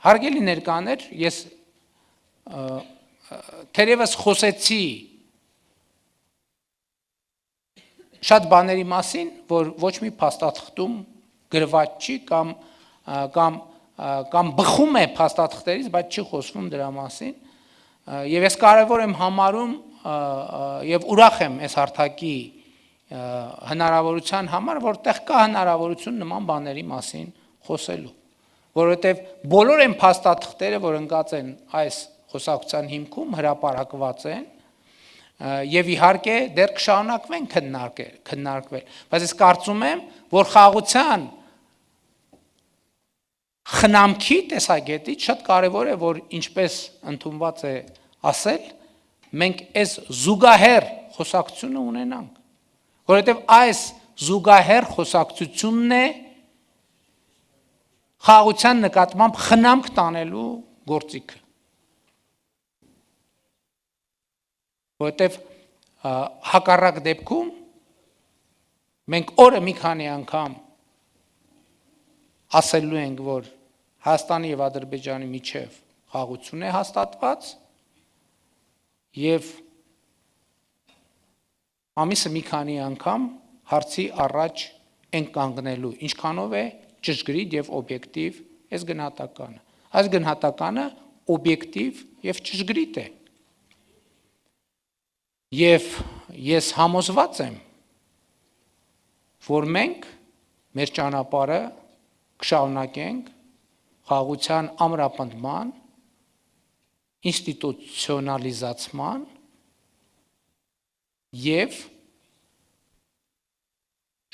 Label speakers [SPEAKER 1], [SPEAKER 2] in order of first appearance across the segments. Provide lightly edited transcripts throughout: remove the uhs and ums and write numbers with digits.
[SPEAKER 1] Հարգելի ներկաներ, ես թերևս խոսեցի շատ բաների մասին, որ ոչ մի փաստաթղթում գրված չի կամ բխում է փաստաթղթերից, բայց չի խոսվում դրա մասին, եւ ես կարևոր եմ համարում եւ ուրախ եմ այս հարթակի հնարավորության համար, որտեղ կա հնարավորություն նման բաների մասին խոսելու, որովհետեւ բոլոր այն փաստաթղթերը, որ ընկած են այս խոսակցության հիմքում, հրապարակված են եւ իհարկե դեռ կշարունակվեն քննարկվել, բայց ես կարծում եմ, որ խաղաղության խնամքի տեսակետից շատ կարևոր է, որ ինչպես ընդունված է ասել, մենք այս զուգահեռ խոսակցությունը ունենանք, որովհետև այս զուգահեռ խոսակցությունն է խաղաղության նկատմամբ խնամք տանելու գործիքը, որովհետև հակառակ դեպքում մենք օրը մի քանի անգամ ասելու ենք, որ Հայաստանի եւ Ադրբեջանի միջև խաղաղություն է հաստատված եւ ամիսը մի քանի անգամ հարցի առաջ ենք կանգնելու, ինչքանով է ճշգրիտ եւ օբյեկտիվ այս գնահատականը։ Այս գնահատականը օբյեկտիվ եւ ճշգրիտ է։ Եվ ես համոզված եմ, որ մենք մեր ճանապարհը կշարունակենք խաղաղության ամրապնդման, ինստիտուցիոնալիզացման եւ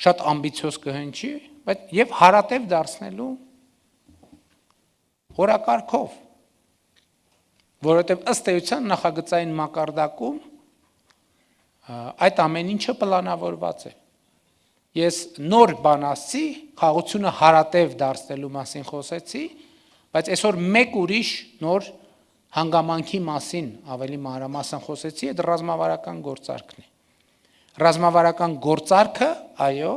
[SPEAKER 1] շատ ամբիցիոզ կհնչի, բայց եւ հարատև դարձնելու օրակարգով, որովհետեւ ըստ էության նախագծային մակարդակում այդ ամեն ինչը պլանավորված է։ Ես նոր բան ասացի, խաղաղությունը հարատև դարձնելու մասին խոսեցի, բայց այսօր մեկ ուրիշ նոր հանգամանքի մասին ավելի մանրամասն խոսեցի, այդ ռազմավարական գործարքն է։ Ռազմավարական գործարքը, այո,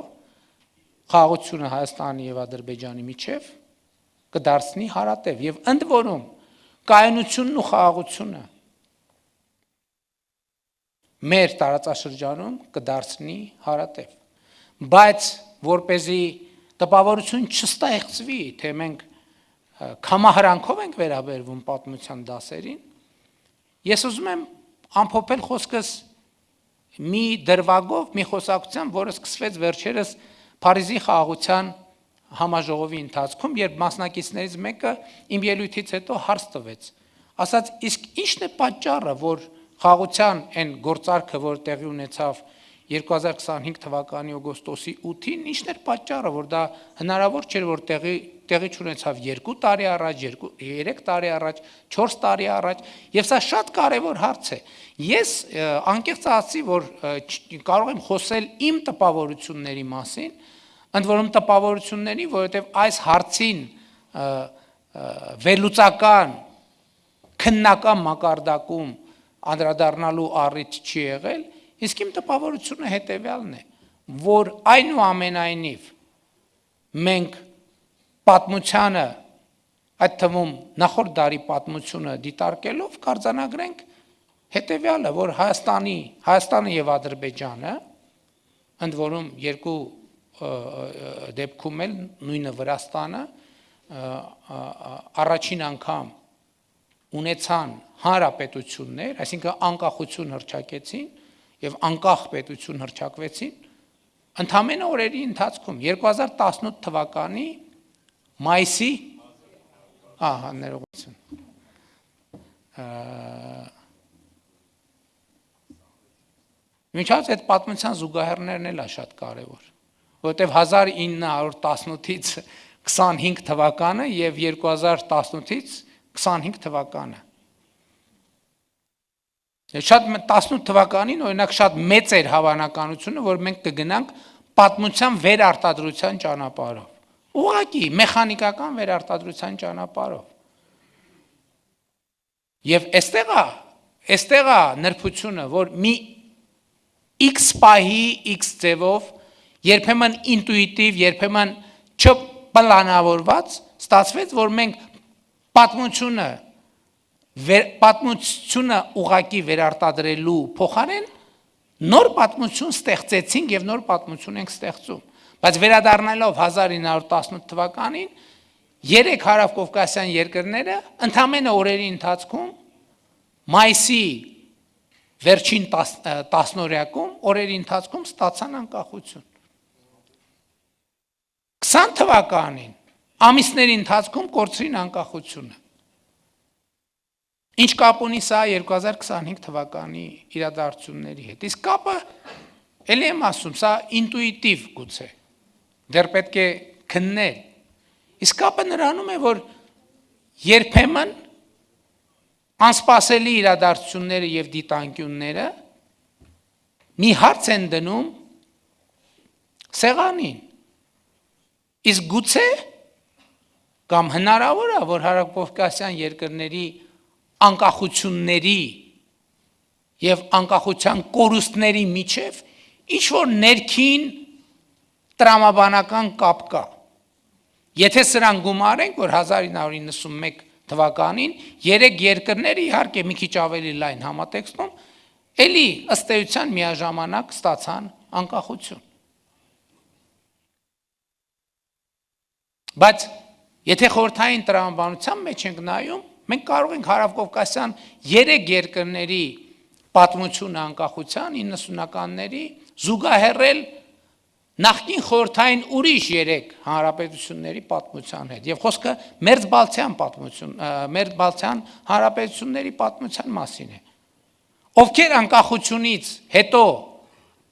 [SPEAKER 1] խաղաղությունը Հայաստանի եւ Ադրբեջանի միջև կդարձնի հարատև եւ ընդ որում կայունությունն ու խաղաղությունը մեր տարածաշրջանում կդարձնի հարատև, բայց որպեսզի տպավորություն չստեղծվի, թե մենք կամահրանքով ենք վերաբերվում պատմության դասերին, ես ուզում եմ ամփոփել խոսքս մի դրվագով, մի խոսակցությամբ, որը սկսվեց վերջերս Փարիզի խաղաղության համաժողովի ընթացքում, երբ մասնակիցներից մեկը իմ ելույթից հետո հարց տվեց, ասաց, իսկ ի՞նչն է պատճառը, որ խաղաղության այն գործարքը, որ տեղի ունեցավ 2025 թվականի օգոստոսի 8-ին, ի՞նչն էր պատճառը, որ դա հնարավոր չէր, որ տեղի չունեցավ 2 տարի առաջ, 3 տարի առաջ, 4 տարի առաջ, եւ սա շատ կարեւոր հարց է։ Ես անկեղծ ասացի, որ կարող եմ խոսել իմ տպավորությունների մասին, ընդ որում տպավորությունների, որովհետեւ այս հարցին վերլուծական քննական մակարդակում անդրադառնալու առիթ չի եղել, իսկ իմ տպավորությունը հետեւյալն է, որ այնուամենայնիվ մենք պատմությանը, այդ թվում նախորդ դարի պատմությունը դիտարկելով կարձանագրենք հետեւյալը, որ Հայաստանը եւ Ադրբեջանը, ընդ որում երկու դեպքում էլ նույնը Վրաստանը առաջին անգամ ունեցան հանրապետություններ, այսինքն անկախություն հռչակեցին եւ անկախ պետություն հռչակվեցին, ընդամենը օրերի ընթացքում 2018 թվականի մայիսի ներողություն Մինչև այդ պատմության զուգահեռներն էլ է շատ կարևոր, որովհետև 1918-ից 25 թվականը եւ 2018-ից 25 թվականը։ Շատ 18 թվականին օրինակ շատ մեծ էր հավանականությունը, որ մենք կգնանք պատմության վերարտադրության ճանապարհով։ Ուղղակի մեխանիկական վերարտադրության ճանապարհով։ Եվ այստեղ է նրբությունը, որ մի X պահի X ձևով, երբեմն ինտուիտիվ, երբեմն չպլանավորված, ստացվեց, որ մենք պատմությունը ուղակի վերարտադրելու փոխարեն նոր պատմություն ստեղծեցինք եւ նոր պատմություն ենք ստեղծում, բայց վերադառնալով 1918 թվականին 3 հարավկովկասյան երկրները ընդամենը օրերի ընթացքում մայիսի վերջին 10-օրյակում օրերի ընթացքում ստացան անկախություն 20 թվականին ամիսների ընթացքում կորցրին անկախությունը Ինչ կապ ունի սա 2025 թվականի իրադարձությունների հետ։ Իսկ կապը ելի եմ ասում, սա ինտուիտիվ գուցե։ Դեռ պետք է քննել։ Իսկ կապը նրանում է, որ երբեմն անսպասելի իրադարձությունները եւ դիտանկյունները մի հարց են դնում սեղանին։ Իսկ գուցե կամ հնարավոր է, որ հարավկովկասյան երկրների անկախությունների եւ անկախության կորուստների միջև ինչ որ ներքին տրամաբանական կապ կա։ Եթե սրան գումարենք, որ 1991 թվականին 3 երկրները իհարկե մի քիչ ավելի լայն համատեքստում, էլի ըստ էության միաժամանակ ստացան անկախություն։ Բայց եթե խորհրդային տրամաբանության մեջ ենք նայում, մենք կարող ենք հարավկովկասյան 3 երկրների պատմությունը անկախության 90-ականների զուգահեռել նախկին խորհրդային ուրիշ 3 հանրապետությունների պատմության հետ եւ խոսքը Մերձբալթյան հանրապետությունների պատմության մասին է ովքեր անկախությունից հետո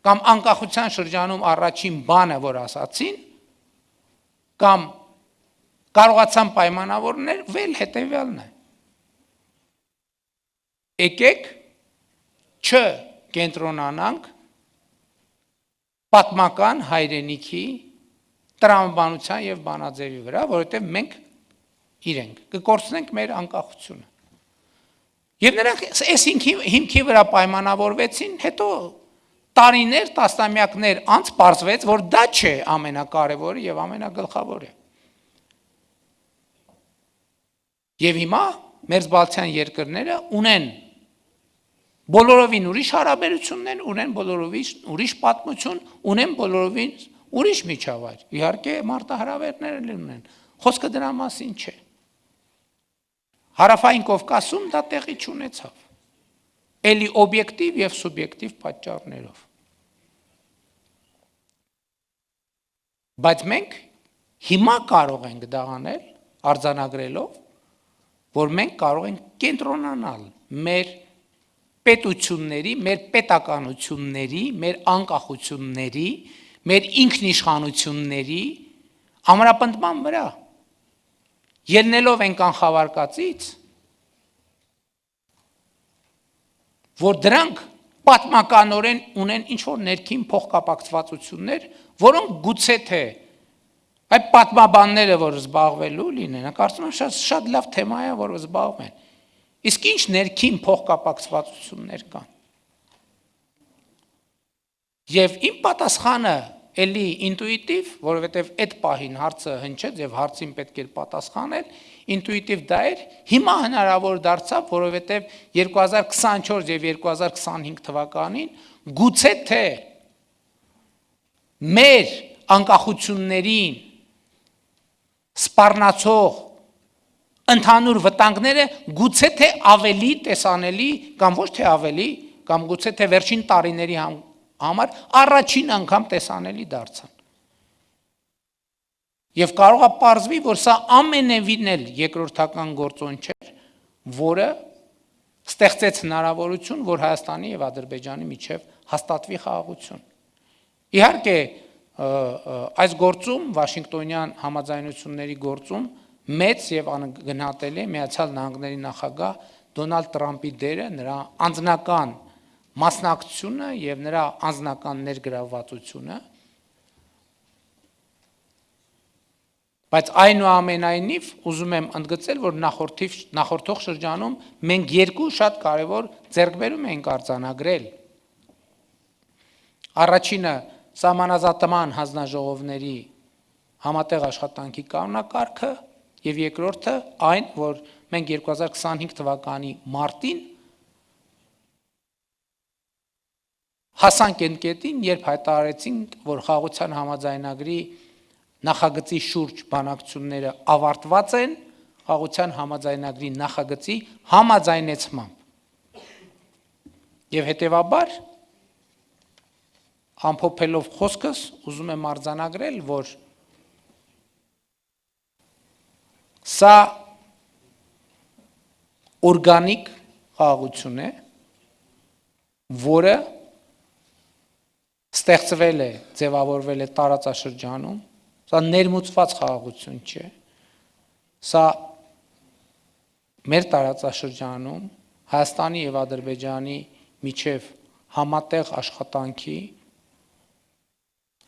[SPEAKER 1] կամ անկախության շրջանում առաջին բանը որ ասացին կամ կարողացան պայմանավորվել հետեւյալն է Եկեք չկենտրոնանանք պատմական հայրենիքի տրամաբանության եւ բանաձևի վրա, որովհետեւ մենք իրենք կկորցնենք մեր անկախությունը։ Եվ նրանք այս հիմքի վրա պայմանավորվեցին, հետո տարիներ, տասնամյակներ անց պարզվեց, որ դա չէ ամենակարևորը եւ ամենագլխավորը։ Եվ հիմա Մերձբալթյան երկրները ունեն բոլորովին ուրիշ հարաբերություններ, ունեն բոլորովին ուրիշ պատմություն, ունեն բոլորովին ուրիշ միջավայր։ Իհարկե մարտահրավերներ ունեն։ Խոսքը դրա մասին չէ։ Հարավային Կովկասում դա տեղի չունեցավ։ Էլի օբյեկտիվ եւ սուբյեկտիվ պատճառներով։ Բայց մենք հիմա կարող ենք դա անել արձանագրելով, որ մենք կարող ենք կենտրոնանալ մեր պետությունների, մեր պետականությունների, մեր անկախությունների, մեր ինքնիշխանությունների ամրապնդման վրա ելնելով են կանխավարկածից, որ դրանք պատմականորեն ունեն ինչ-որ ներքին փոխկապակցվածություններ, որոնք գուցե թե այդ պատմաբանները, որ զբաղվելու լինեն, կարծում եմ շատ լավ թեմա է, որ զբաղվեն, իսկ ինչ ներքին փոխկապակցվածություններ կան։ Եվ իմ պատասխանը էլի ինտուիտիվ, որովհետև այդ պահին հարցը հնչեց եւ հարցին պետք էր պատասխանել, ինտուիտիվ դա էր, հիմա հնարավոր դարձավ, որովհետև 2024 եւ 2025 թվականին գուցե թե մեր անկախություններին սպառնացող ընդհանուր վտանգները գուցե թե ավելի տեսանելի կամ ոչ թե ավելի, կամ գուցե թե վերջին տարիների համար առաջին անգամ տեսանելի դարձան։ Եվ կարող է պարզվի, որ սա ամենևին էլ երկրորդական գործոն չէր, որը ստեղծեց հնարավորություն, որ Հայաստանի եւ Ադրբեջանի միջև հաստատվի խաղաղություն։ Իհարկե, այս գործում Վաշինգտոնյան համաձայնությունների գործում մեծ եւ անգնահատելի է Միացյալ Նահանգների նախագահ Դոնալդ Տրամպի դերը, նրա անձնական մասնակցությունը եւ նրա անձնական ներգրավվածությունը, բայց այնուամենայնիվ ուզում եմ ընդգծել, որ նախորդող շրջանում մենք երկու շատ կարևոր ձեռքբերում ենք արձանագրել։ Առաջինը սահմանազատման հանձնաժողովների համատեղ աշխատանքի կանոնակարգը եւ երկրորդը այն, որ մենք 2025 թվականի մարտին հասանք այն կետին, երբ հայտարարեցինք, որ խաղաղության համաձայնագրի նախագծի շուրջ բանակցությունները ավարտված են, խաղաղության համաձայնագրի նախագծի համաձայնեցմամբ։ Եվ հետևաբար, ամփոփելով խոսքս, ուզում եմ արձանագրել, որ սա օրգանիկ խաղաղություն է, որը ստեղծվել է, ձևավորվել է տարածաշրջանում, սա ներմուծված խաղաղություն չէ, սա մեր տարածաշրջանում Հայաստանի եւ Ադրբեջանի միջև համատեղ աշխատանքի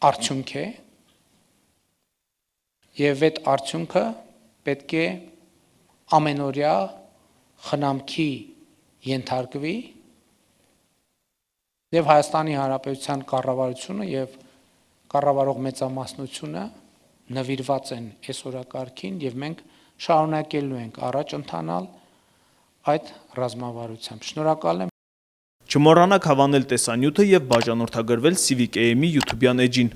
[SPEAKER 1] արդյունք է եւ այդ արդյունքը պետք է ամենօրյա խնամքի ենթարկվի եւ Հայաստանի Հանրապետության կառավարությունը եւ կառավարող մեծամասնությունը նվիրված են այս օրակարգին եւ մենք շարունակելու ենք առաջ ընթանալ այդ ռազմավարությամբ։ Շնորհակալ եմ։
[SPEAKER 2] Չմոռանաք հավանել տեսանյութը եւ բաժանորդագրվել Civic AM-ի YouTube-յան էջին։